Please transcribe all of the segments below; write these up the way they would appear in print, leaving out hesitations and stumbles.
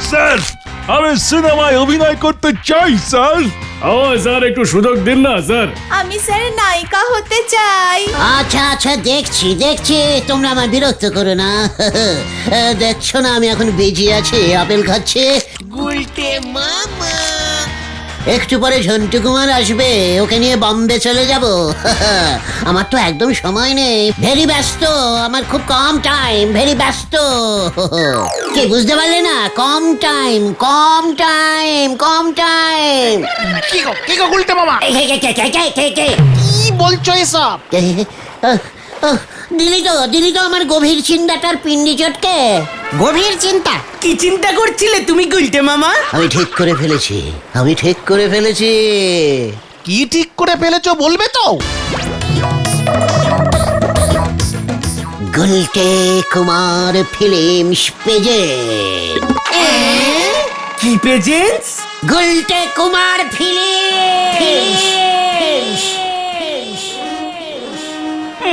Sir আমি সিনেমায় অভিনয় করতে চাই স্যার। ও স্যার একটু সুযোগ দিন না স্যার। আমি স্যার নায়িকা হতে চাই। আচ্ছা আচ্ছা দেখছি দেখছি, তোমরা আমার বিরক্ত করো না। দেখছো না আমি এখন বেজে আছি, আপেল খাচ্ছে। একটু পরে ঝন্টু কুমার আসবে, ওকে নিয়ে বম্বে চলে যাব। আমার তো একদম সময় নেই, ভেরি ব্যস্ত, আমার খুব কম টাইম, ভেরি ব্যস্ত। কি বুঝতে পারলে না? কম টাইম কম টাইম কম টাইম। কি গো গুলটে মামা, কি বলছো এসব? দিলি তো আমার গভীর চিন্তাটার পিন্ডি চটকে। গভীর চিন্তা? কি চিন্তা করছিলে তুমি গুলটে মামা? আমি ঠিক করে ফেলেছি, আমি ঠিক করে ফেলেছি। কি ঠিক করে ফেলেছো বলবে তো? গুলটে কুমার ফিল্মস পেজে। কি প্রেজেন্স? গুলটে কুমার ফিল্মস।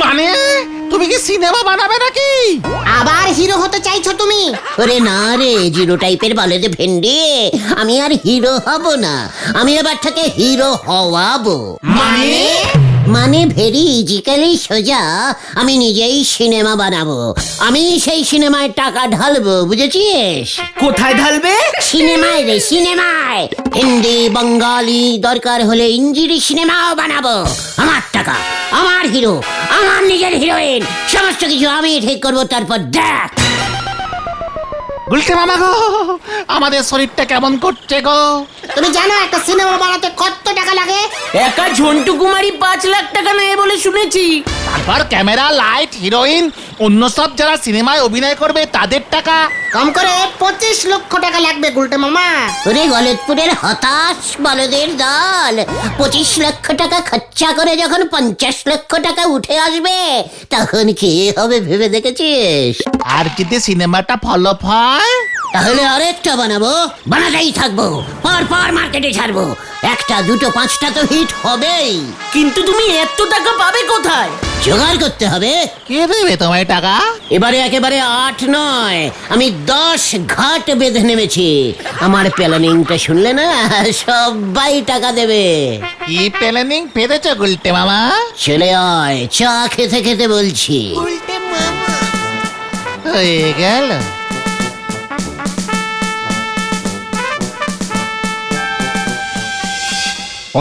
মানে তুমি কি সিনেমা বানাবে নাকি? আবার হিরো হতে চাইছো তুমি? ওরে না রে, জিরো টাইপের বলে যে ভেন্ডি, আমি আর হিরো হব না, আমি এবার থেকে হিরো হওয়াবো। মানে ভেরি ইজিক্যালি সোজা, আমি নিজেই সিনেমা বানাবো, আমি সেই সিনেমায় টাকা ঢালবো, বুঝেছিস? কোথায় ঢালবে? সিনেমায় রে, সিনেমায়। হিন্দি বাঙালি, দরকার হলে ইঞ্জিরি সিনেমাও বানাবো। আমার টাকা, আমার হিরো, আমার নিজের হিরোইন, সমস্ত কিছু আমি ঠিক করবো, তারপর দেখ। গুলটে মামা গো, আমাদের শরীরটা কেমন করছে গো? তুমি জানো একটা সিনেমা বানাতে কত টাকা লাগে? একা ঝন্টু কুমারই 5 লাখ টাকা নেয় বলে শুনেছি। তারপর ক্যামেরা, লাইট, হিরোইন, অন্য সব যারা সিনেমায় অভিনয় করবে তাদের টাকা। কম করে 25 লক্ষ টাকা লাগবে গুলটে মামা। ওরে গলতপুরের হতাশ বলদের দল, 25 লক্ষ টাকা খরচা করে যখন 50 লক্ষ টাকা উঠে আসবে, তখন কি হবে ভেবে দেখেছিস? আর যদি সিনেমাটা ফলপ হয়? তাহলে আরেকটা বানাবো, বানাতেই থাকবো, পর মার্কেটে ছাড়বো, একটা দুটো 5টা তো হিট হবেই। কিন্তু তুমি এত টাকা পাবে কোথায়? জোগাড় করতে হবে। কে দেবে তোমায় টাকা? এবারে একেবারে 8 নয়, আমি 10 ঘাট বেঁধে নেমেছি। আমার প্ল্যানিংটা শুনলে না, সবাই টাকা দেবে। কি প্ল্যানিং পেরেছো গুলটে মামা? চলে আয়, চা খেতে খেতে বলছি। হয়ে গেল।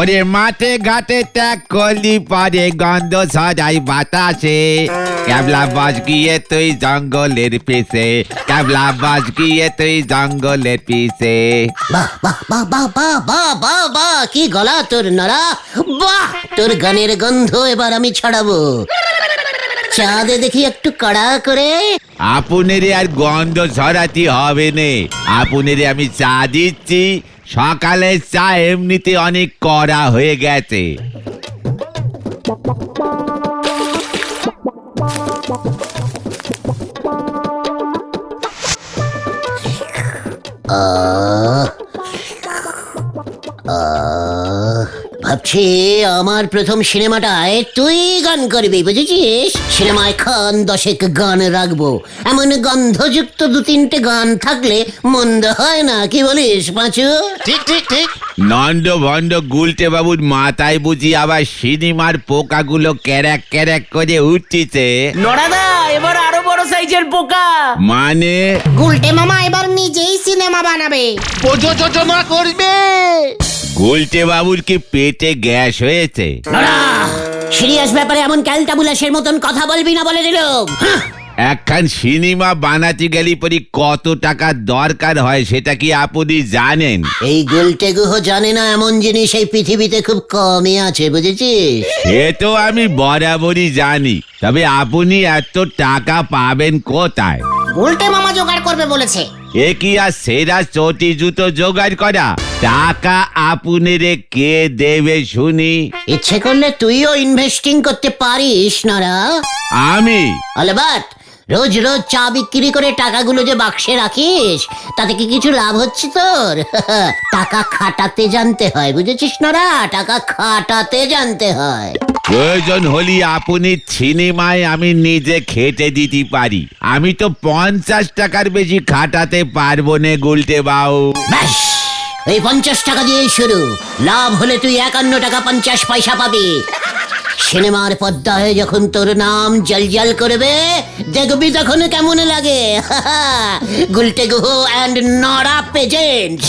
ওরে মাঠে ঘাটে ত্যাগ করলি পরে গন্ধ ছড়াই বাতাসে, ক্যাবলা বাজ গিয়ে তুই জঙ্গলের পিছে, ক্যাবলা বাজ গিয়ে তুই জঙ্গলের পিছে। বাহ বাহ বাহ বাহ বাহ বাহ বাহ বাহ, কি গলা তোর নরা, বাহ, তোর গানের গন্ধ এবার আমি ছড়াবো। চা দে দেখি একটু কড়া করে। আপনারে আর গন্ধ ছড়াতে হবে নে, আপনারে আমি চা দিচ্ছি। সকালে চা এমনিতে অনেক কড়া হয়ে গেছে। ভাবছি আমার প্রথম সিনেমাটায় তুই গান করবি, বুঝেছিস? সিনেমায় খান 10 গান রাখবো, এমন গন্ধযুক্ত 2-3টে গান থাকলে মন্দ হয় না, কি বলিস পাঁচু? ঠিক ঠিক ঠিক। নন্দ ভন্ড গুলটে বাবুর মাথায় বুঝি আবার সিনেমার পোকাগুলো ক্যারাক ক্যারাক করে উঠছে। নড়াদা, এবার আরো বড় সাইজের পোকা। মানে গুলটে মামা এবার নিজেই সিনেমা বানাবে, প্রযোজনা করবে। গুলটে বাবুর কি পেটে গ্যাস হয়েছে? সিরিয়াস ব্যাপারে এমন ক্যালটাবুলাসের মতন কথা বলবি না, বলে দিলাম। একখান সিনেমা বানাতে গেলে পরি কত টাকা দরকার হয় সেটা কি আপনি জানেন? এই গুলটে গুহ জানে না এমন জিনিস এই পৃথিবীতে খুব কমই আছে, বুঝেছিস? সে তো আমি বরাবরই জানি, তবে আপনি এত টাকা পাবেন কোথায়? গুলটে মামা জোগাড় করবে বলেছে। এ কি আর সেরা চটি জুতো জোগাড় করা? টাকা আপনারে কে দেবে শুনি? ইচ্ছে করলে তুইও ইনভেস্টিং করতে পারিস, নরা। আমি? অলবাট রোজ রোজ চা বিক্রি করে টাকাগুলো যে বাক্সে রাখিস তাতে কি কিছু লাভ হচ্ছে তোর? টাকা খাটাতে জানতে হয়, বুঝেছিস না? টাকা খাটাতে জানতে হয়। প্রয়োজন হলে আপনি সিনেমায় আমি নিজে খেটে দিতে পারি। আমি তো 50 টাকার বেশি খাটাতে পারবো না গুলটে বাবু। ব্যাস, এই 50 টাকা দিয়ে শুরু। লাভ হলে তুই 51 টাকা 50 পয়সা পাবি। সিনেমার পর্দায় যখন তোর নাম জলজল করবে দেখবি তখন কেমন লাগে। Gulte Guha and নরা presents.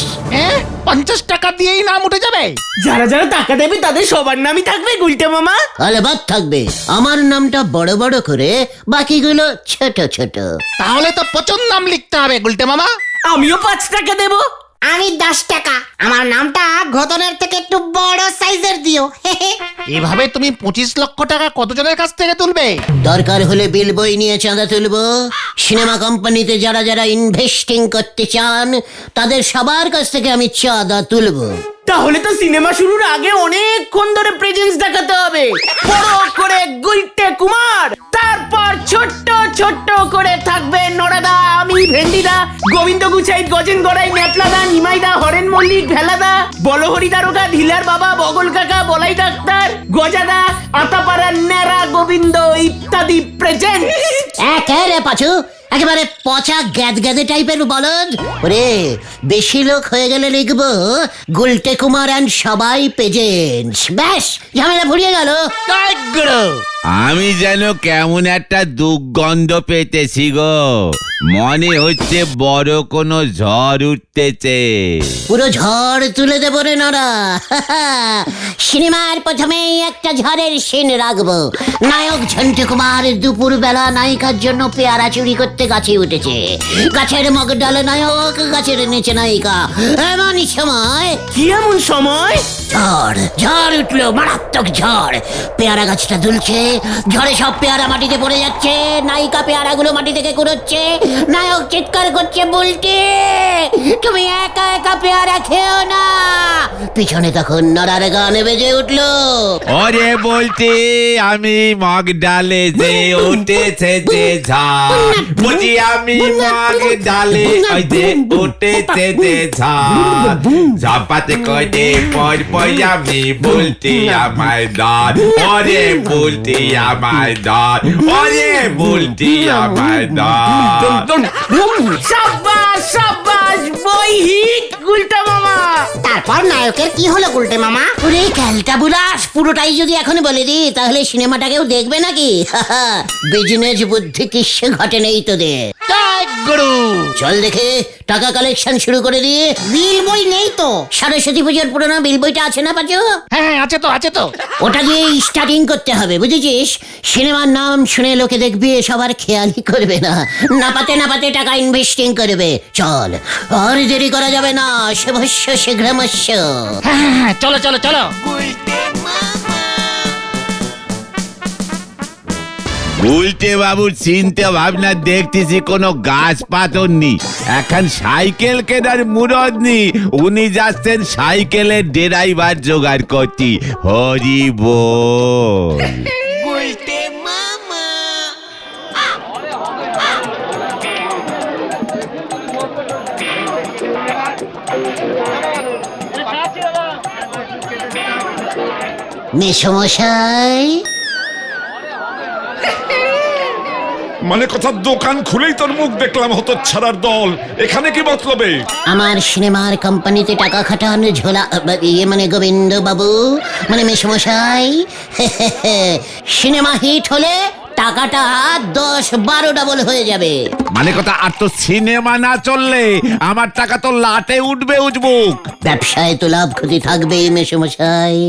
50 টাকা দিয়েই নাম উঠে যাবে? যারা যারা টাকা দেবে তাদের সবার নামই থাকবে গুলটে মামা। আলেবাদ থাকবে, আমার নামটা বড় বড় করে, বাকিগুলো ছোট ছোট। তাহলে তো প্রচুর নাম লিখতে হবে গুলটে মামা। আমিও 5 টাকা দেবো। আমি 10 টাকা। আমার নামটা ঘটনের থেকে একটু বড় সাইজের দিও। এভাবে তুমি 25 লক্ষ টাকা কতজনের কাছ থেকে তুলবে? দরকার হলে বিল বই নিয়ে চাঁদা তুলবো। সিনেমা কোম্পানিতে যারা যারা ইনভেস্টিং করতে চান তাদের সবার কাছ থেকে আমি চাঁদা তুলবো। তাহলে তো সিনেমা শুরুর আগে অনেকক্ষণ ধরে প্রেজেন্স দেখাতে হবে। বড় করে গুলটে কুমার, তারপর ছোট্ট ছোট্ট করে থাকবে নরাদা, আমি ভেন্ডিদা, গোবিন্দ গুছাই, গজেন গড়াই, নেপলাদা, নিমাইদা, হরেন মল্লিক, ভেলাদা, বলহরি দারোগা, ঢিলার বাবা, বগল কাকা, বলাই ডাক্তার, গজাদা, আতাপাড়া, নেড়া, গোবিন্দ ইত্যাদি প্রেজেন্ট। একেবারে পাচু, একেবারে পচা গ্যাদে টাইপের বলদ। ওরে, বেশি লোক হয়ে গেলে লিখবো গুলটে কুমার অ্যান্ড সবাই প্রেজেন্টস। ব্যাস, ঝামেলা ফুরিয়ে গেল। জয় গুরু। আমি যেন কেমন একটা দুর্গন্ধ পেতেছি গো। মনে হচ্ছে বড় কোনো ঝড় উঠতেছে। পুরো ঝড় তুলে দেবো রে নরা। সিনেমার প্রথমেই একটা ঝড়ের সিন রাখবো। নায়ক ঝন্টু কুমার দুপুর বেলা নায়িকার জন্য পেয়ারা চুরি করতে গাছে উঠেছে। গাছের মগডালে নায়ক, গাছের নিচে নায়িকা। এমন সময় কি এমন সময়? ঝড় উঠলো, মারাত্মক ঝড়। পেয়ারা গাছটা দুলছে, ঝড়ে সব পেয়ারা মাটিতে পড়ে যাচ্ছে। নায়িকা পেয়ারাগুলো মাটি থেকে কুড়োচ্ছে। নায়ক চিৎকার করছে, বুলটি তুমি একা একা পেয়ারা খেও না। পিছনে তখন নড়ার গান বেজে উঠলো। ওরে বলতে আমি মগ ডালে যে উঠেছে যে ঝড়, বলছি আমি মগ ডালে ওই যে উঠেছে যে ঝড়, ঝপাতে করে পর পর আমি বলতে আমায় দাঁড়, ওরে বলতে আমায় দাঁড়, ওরে বলতে আমায় দাঁড়। সাব্বাস সাব্বাস, বই হিট গুলটে মামা। তারপর নায়কের কি হলো গুলটে মামা? ওরে ক্যালটা বুলাস, পুরোটাই যদি এখন বলে দিই তাহলে সিনেমাটাকেও দেখবে নাকি? বিজনেস বুদ্ধি কিসে ঘটে নেই তোদের। জয় গুরু। চল দেখে টাকা কালেকশন শুরু করে দিয়ে। বিল বই নেই তো। সরস্বতী পুজোর পুরোনো বিল বইটা আছে না পাচু? হ্যাঁ আছে তো, আছে তো। ওটা দিয়ে স্টার্টিং করতে হবে, বুঝেছিস? সিনেমার নাম শুনে লোকে দেখবি, সবার খেয়ালই করবে না, না পাতে টাকা ইনভেস্টিং করবে। চল, আর দেরি করা যাবে না, শুভস্য শীঘ্রমস্য। হ্যাঁ, চলো চলো চলো। উল্টে বাবুর চিন্তা ভাবনা দেখতেছি কোনো গাছ পাথর নি। এখন সাইকেল কেনার মুরদ নি, উনি যাচ্ছেন সাইকেলের ড্রাইভার জোগাড় করতে। হরি বল। মেসমশাই, মানে কথা, দোকান খুলেই তোর মুখ দেখলাম হতো ছাড়ার দল। এখানে কি মতলবে? আমার সিনেমার কোম্পানিতে টাকা খাটান ঝোলা, ইয়ে মানে গোবিন্দ বাবু, মানে মেসমশাই। সিনেমা হিট হলে টাকাটা 10-12 ডাবল হয়ে যাবে। মানে কথা, আর তো সিনেমা না চললে আমার টাকা তো লাটে উঠবে উজবুক। ব্যবসায় তো লাভ ক্ষতি থাকবেই মেসমশাই,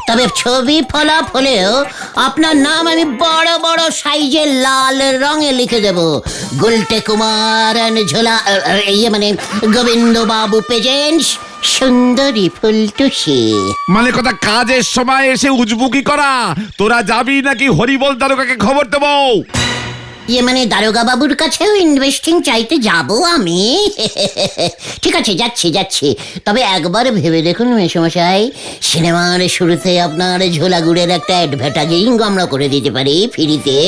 তবে ছবি ফলাফলেও আপনার নাম আমি বড় বড় সাইজে লাল রঙে লিখে দেব। গুলটে কুমার এন্ড ঝোলা, ইয়ে মানে গোবিন্দ বাবু প্রেজেন্টস সুন্দরী ফুলটুসি। মানে কথা, কাজের সময় এসে উজবুকি করা। তোরা যাবি নাকি হরিবল দারোগাকে খবর দেবো? ইয়ে মানে দারোগা বাবুর কাছেও ইনভেস্টিং চাইতে যাব আমি। ঠিক আছে, যাচ্ছি। তবে একবার ভেবে দেখুন মেসোমশাই, সিনেমার শুরুতে আপনার ঝোলা গুড়ের একটা অ্যাডভার্টাইজিং আমরা করে দিতে পারি ফ্রিতে।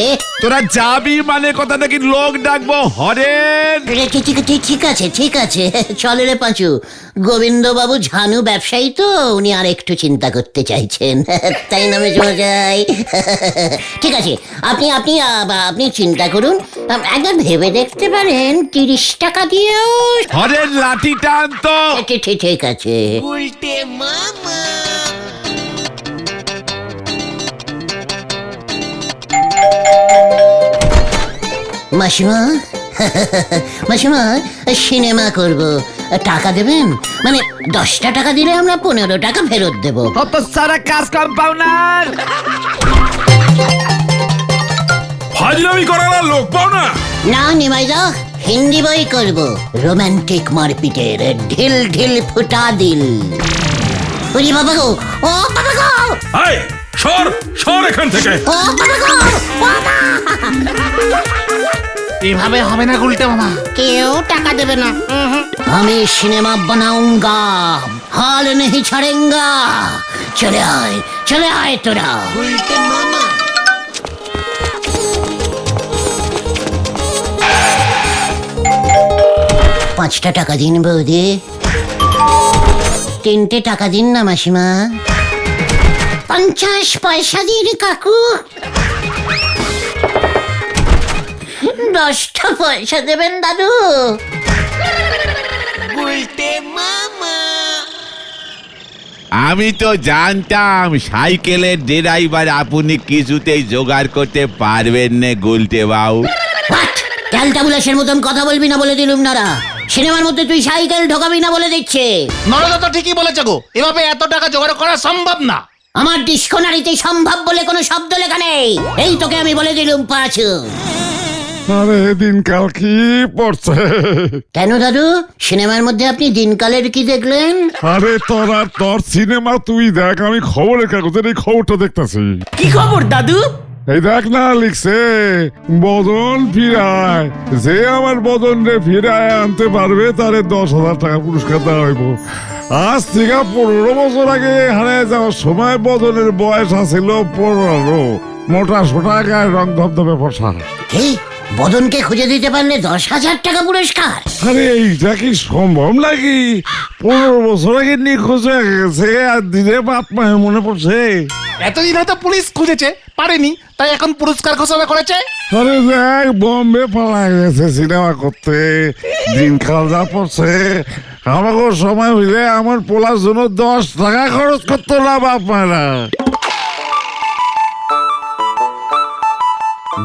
তোরা যাবি মানে কথা নাকি লোক ডাকবো হরেন? ঠিক আছে চলে রে পাঁচু। গোবিন্দ বাবু ঝানু ব্যবসায়ী তো, উনি আর একটু চিন্তা করতে চাইছেন, তাই না মেসোমশাই? ঠিক আছে, আপনি চিন্তা করুন, একবার ভেবে দেখতে পারেন 30 টাকা দিয়েও। হরেন লাঠি টান তো। ঠিক আছে। মাসিমা সিনেমা করব, টাকা দেবেন? মানে 10টা টাকা দিলে আমরা 15 টাকা ফেরত দেব। কত সারা কাজ কম্পাউন্ডার। ফাজলামি করার আর লোক পাও না। না নিমাইদা, হিন্দি বই করব, রোমান্টিক মারপিটের ঢিল ঢিল ফুটা দিল। ওরে বাবা গো, ও বাবা গো, এই সর এখান থেকে। ও বাবা গো, বাবা! এভাবে হবে না গুলটে মামা। কেউ টাকা দেবে না। আমি সিনেমা বানাউঙ্গা, হাল नहीं ছাড়েঙ্গা। চলে আয় তোরা। 5টা টাকা দিন বৌদি। 3টে টাকা দিন না মাসিমা। 50 পয়সা দিন কাকু। 10টা পয়সা দেবেন দাদু। আমি তো জানতাম সাইকেলের ড্রাইভার আপনি কিছুতেই জোগাড় করতে পারবেন না গুলটে বাবু। ক্যালটাবুলাসের মতন কথা বলবি না বলে দিলুম নারা। সিনেমার মধ্যে তুই সাইকেল ঢোকাবি না বলে দিচ্ছে। নরদা তো ঠিকই বলেছে গো, এভাবে এত টাকা জোগাড় করা সম্ভব না। আমার ডিসকোনারিতে সম্ভব বলে কোনো শব্দ লেখা নেই। এই তোকে আমি বলে দিলুম পাঁচু। আরে দিনকাল কি পড়ছে? কেন দাদু, সিনেমার মধ্যে আপনি দিনকালের কি দেখলেন? আরে তোর সিনেমা তুই দেখ, আমি খবরের কাগজের এই খবরটা দেখতেছি। কি খবর দাদু? এই দেখ না, লিখছে বদন ফিরায়, যে আমার বদন রে ফিরায় আনতে পারবে তারে 10,000 টাকা পুরস্কার দেওয়া হইব। আজ থেকে 15 বছর আগে হারায় যাওয়ার সময় বদনের বয়স আছিল 15। মোটা সোটা গায়ে রং ধবধবে ফসা। কি, বদনকে খুঁজে দিতে পারলে 10,000 টাকা পুরস্কার? আরে এইটা কি সম্ভব নাকি? 15 বছর আগে নিখোঁজ হয়ে গেছে আর দিনে বাপ মায়ের মনে পড়ছে। এতদিন হয়তো পুলিশ খুঁজেছে, পারেনি, তাই এখন পুরস্কার ঘোষণা করেছে। আরে দেখ, বম্বে পালা গেছে সিনেমা করতে, দিনকাল যা পড়ছে। আমাকে সময় হইলে আমার পোলার জন্য 10 টাকা খরচ করতো না বাপ মায়েরা।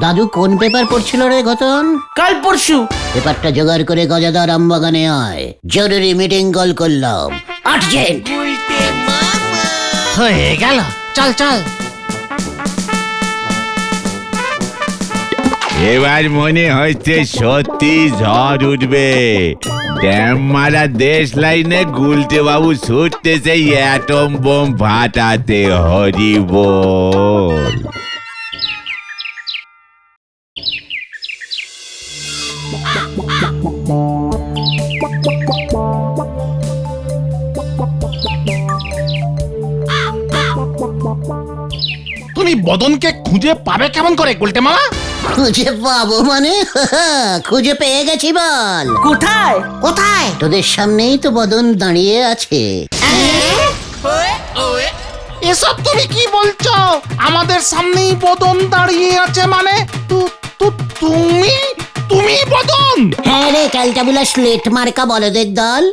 দাদু কোন পেপার পড়ছিল রে ঘটন? কাল পরশু। পেপারটা জোগাড় করে গজাদার আমবাগানে আয়, জরুরি মিটিং কল করলাম, আর্জেন্ট। হয়ে গেল, চল। এবার মনে হচ্ছে সত্যি ঝড় উঠবে। ড্যাম মারা দেশ লাইনে গুলটে বাবু ছুটতেছে অ্যাটম বোম ফাটাতে। হরি বল। তুমি বদনকে খুঁজে পাবে কেমন করে গুলটে মামা? খুঁজে পাবো মানে? খুঁজে পেয়ে গেছি বল। কোথায়? কোথায়? তোদের সামনেই তো বদন দাঁড়িয়ে আছে। এসব তুমি কি বলছো? আমাদের সামনেই বদন দাঁড়িয়ে আছে মানে? তুমি বদন? হ্যাঁ রে ক্যালটাবুলাস লেট মার্কা বলদের দল,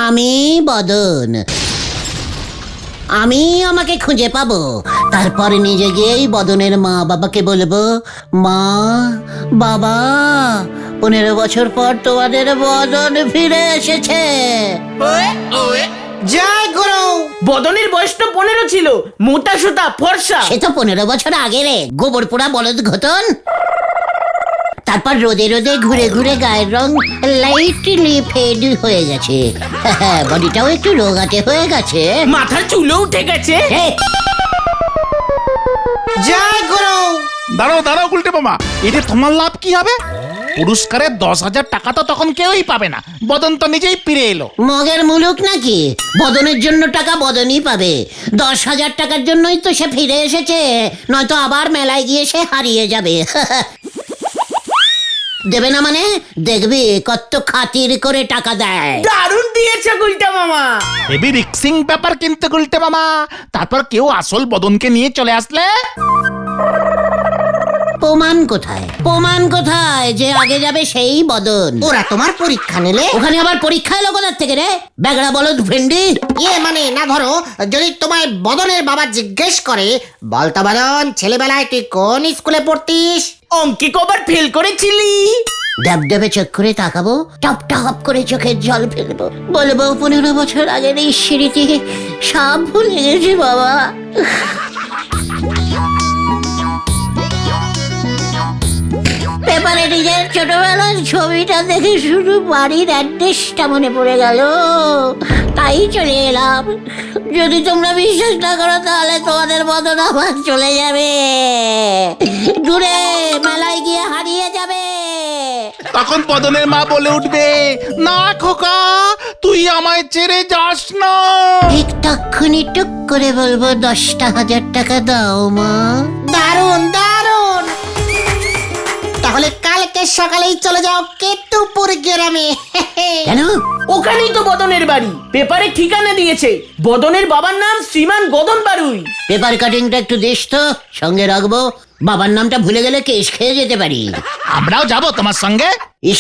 আমি বদন। আমি আমাকে খুঁজে পাবো, তারপর নিজে গিয়েই বদনের মা বাবাকে বলবো, মা বাবা 15 বছর পর তোমাদের বদন ফিরে এসেছে। জয় গুরু। বদনের বয়স তো 15 ছিল, মোটা সোটা ফর্সা। সে তো 15 বছর আগে রে, গোবর পোড়া বলদ ঘটন। তারপর রোদে রোদে ঘুরে ঘুরে গায়ের রং লাইটলি ফেড হয়ে গেছে, বডিটাও একটু রোগাটে হয়ে গেছে, মাথার চুলও উঠে গেছে। হে, জয় গুরু। দাঁড়াও দাঁড়াও গুলটে মামা, এতে তোমার লাভ কি হবে? পুরস্কারের 10,000 টাকা তো তখন কেউই পাবে না, বদন তো নিজেই ফিরে এলো। মগের মুলুক নাকি? বদনের জন্য টাকা বদনই পাবে। 10,000 টাকার জন্যই তো সে ফিরে এসেছে, নয়তো আবার মেলায় গিয়ে সে হারিয়ে যাবে। দেবে না মানে? দেখবি কত খাতির করে টাকা দেয়। দারুণ দিয়েছে গুলটা মামা। হেভি রিক্সিং ব্যাপার কিন্তু গুলটে মামা। তারপর কেউ আসল বদনকে নিয়ে চলে আসলে? প্রমাণ কোথায়? প্রমাণ কোথায় যে আগে যাবে সেই বদন? ওরা তোমার পরীক্ষা নিলে? ওখানে আবার পরীক্ষা এলো কোথার থেকে রে? বেগড়া বলদ ভেন্ডি। ইয়ে মানে না, ধরো যদি তোমায় বদনের বাবা জিজ্ঞেস করে, বলতো বদন ছেলেবেলায় তুই কোন স্কুলে পড়তিস? অঙ্কে কবার ফেল করেছিলি? ডাবডাবে চোখ করে তাকাবো, টপ টপ করে চোখের জল ফেলবো, বলবো 15 বছর আগের এই স্মৃতি সব ভুলে গেছি বাবা। পেপারে নিজের ছোটবেলার ছবিটা দেখে শুধু বাড়ির অ্যাড্রেসটা মনে পড়ে গেল, তাই চলে এলাম। যদি তোমরা বিশ্বাস না করো তাহলে তোমাদের বদন আবার চলে যাবে, দূরে মেলায় গিয়ে হারিয়ে যাবে। তখন বদনের মা বলে উঠবে, না খোকা, তুই আমায় ছেড়ে যাস না। ঠিক তক্ষুনি টুক করে বলবো 10,000 টাকা দাও মা। দারুণ দারুণ। তাহলে কালকে সকালেই চলে যাও কেতুপুর গ্রামে। কেন? ওখানেই তো বদনের বাড়ি, পেপারে ঠিকানা দিয়েছে। বদনের বাবার নাম শ্রীমান গদন বারুই। পেপার কাটিংটা একটু দিস তো, সঙ্গে রাখবো। বাবার নামটা ভুলে গেলে কেস খেয়ে যেতে পারি। আমরাও যাব তোমার সঙ্গে।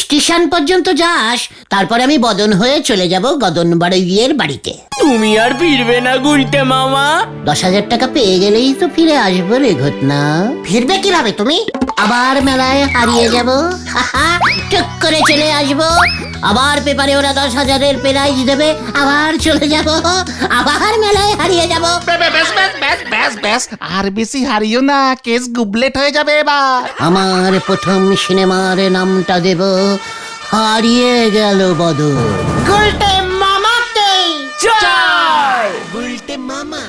স্টেশন পর্যন্ত যাস, তারপরে আমি বদন হয়ে চলে যাব গদন বাড়ির বাড়িতে। তুমি আর ফিরবে না গুলটে মামা। 10,000 টাকা পেয়ে গেলেই তো ফিরে আসবো রে ঘটনা। ফিরবে কিভাবে তুমি? আবার মেলায় হারিয়ে যাব, টুক করে চলে আসবো। আবার পেপারে ওরা 10,000-এর প্রাইজ দেবে, আবার চলে যাব, আবার মেলায় হারিয়ে যাব। ব্যাস ব্যাস ব্যাস ব্যাস ব্যাস, আর বেশি হারিও না, কেস গুবলেট হয়ে যাবে এবার। আমার প্রথম সিনেমার নামটা দেব হারিয়ে গেল বদন। গুলটে মামাকে জয়। গুলটে মামা।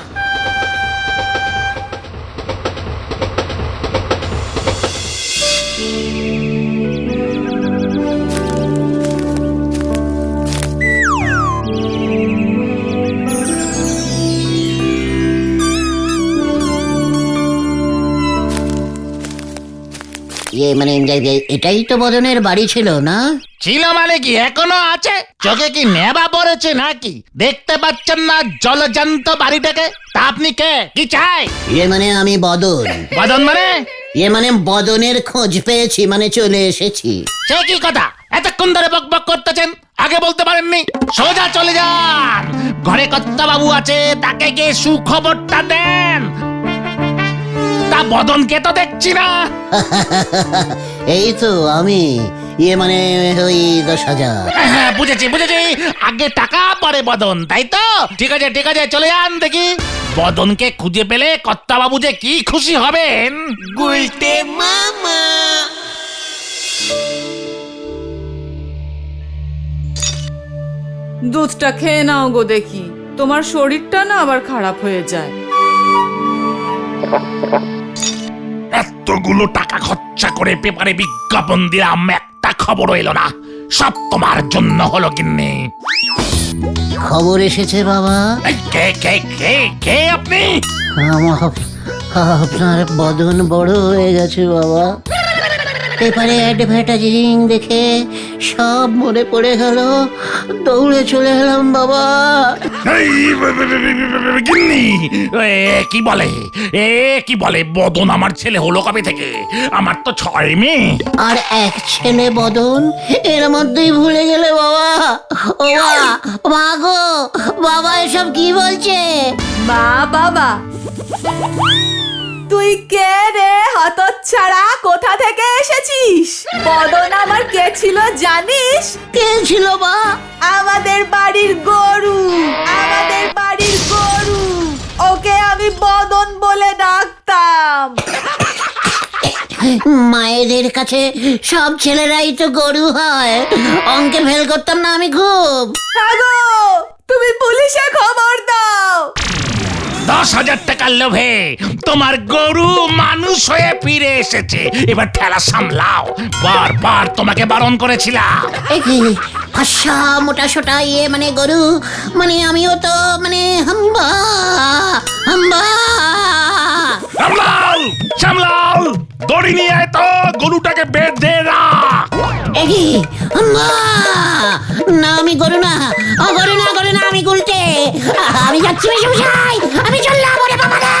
মানে এটাই তো বদনের বাড়ি ছিল না? ছিল মানে কি এখনো আছে? চোখে কি নেবা পড়েছে নাকি? দেখতে পাচ্ছেন না জলজান্ত বাড়িটাকে? তা আপনি কে, কি চাই? মানে আমি বদন। বদন মানে? মানে বদনের খোঁজ পেয়েছি, মানে চলে এসেছি। সে কি কথা? এতক্ষণ ধরে বক বক করতেছেন, আগে বলতে পারেননি? সোজা চলে যান, ঘরে কর্তা বাবু আছে, তাকে গিয়ে সুখবরটা দেন। তা বদনকে তো দেখছি না। এই তো আমি, মানে ওই 10,000। হ্যাঁ বুঝেছি বুঝেছি, আগে টাকা পরে বদন, তাই তো? ঠিক আছে ঠিক আছে, চলে যান দেখি। বদনকে খুঁজে পেলে কর্তা বাবু যে কি খুশি হবেন। গুলটে মামা। দুধটা খেয়ে নাও গো দেখি, তোমার শরীরটা না আবার খারাপ হয়ে যায়। এতগুলো টাকা খরচা করে পেপারে বিজ্ঞাপন দিলাম, একটা খবর এলো না। সব তোমার জন্য হলো কিন্নি। খবর এসেছে বাবা। এই কে কে কে কে আপনি? আপনার বদন বড় হয়ে গেছে বাবা। পেপারে অ্যাডভার্টাইজিং দেখে সব মনে পড়ে গেল, দৌড়ে চলে এলাম বাবা। এই গিন্নি, কি বলে কি বলে? বদন আমার ছেলে হলো কবে থেকে? আমার তো 6 মেয়ে আর এক ছেলে বদন, এর মধ্যেই ভুলে গেলে বাবা। ও মা গো, বাবা এসব কি বলছে? মা বাবা, তুই কে রে হতচ্ছাড়া? কোথা থেকে এসেছিস? বদন আমার কে ছিল জানিস? কে ছিল মা? আমাদের বাড়ির গরু, আমাদের বাড়ির গরু। ওকে আমি বদন বলে ডাকতাম। মায়েদের কাছে সব ছেলেরাই তো গরু হয়, অঙ্কে ফেল করতাম না আমি খুব। হ্যাঁ গো, তুমি পুলিশে খবর দাও। 10,000 টাকার লোভে তোমার গরু মানুষ হয়ে ফিরে এসেছে, এবার ঠেলা সামলাও। বারবার তোমাকে বারণ করেছিলাম। ফসা মোটা সোটা মানে গরু, মানে আমিও তো মানে হাম্বা হাম্বা। সামলাও সামলাও, দড়ি নিয়ে আয় তো, গরুটাকে বেঁধে রাখ। হাম্বা, না আমি গরু না, গরু না, গরু না, আমি গুলটে। আমি যাচ্ছি মেশমশাই, আমি চললাম। ওরে বাবা রে!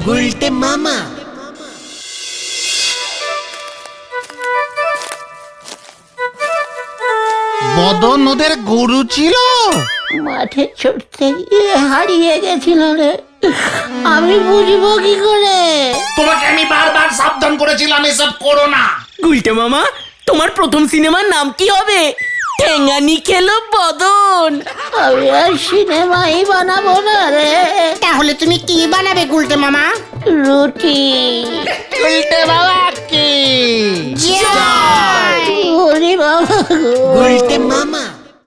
গুলটে মামা। বদন ওদের গরু ছিল? মাঠে ছুটতে গিয়ে হারিয়ে গেছিল রে, আমি বুঝবো কি করে? তোমাকে আমি বারবার সাবধান করেছিলাম এসব করো না। গুলটে মামা, তোমার প্রথম সিনেমার নাম কি হবে? ঠেঙ্গানি খেলো বদন। আমি আর সিনেমাই বানাবো না রে। তাহলে তুমি কি বানাবে গুলটে মামা? রুটি। উল্টে বাবা কি ওরে বাবা গো। গুলটে মামা।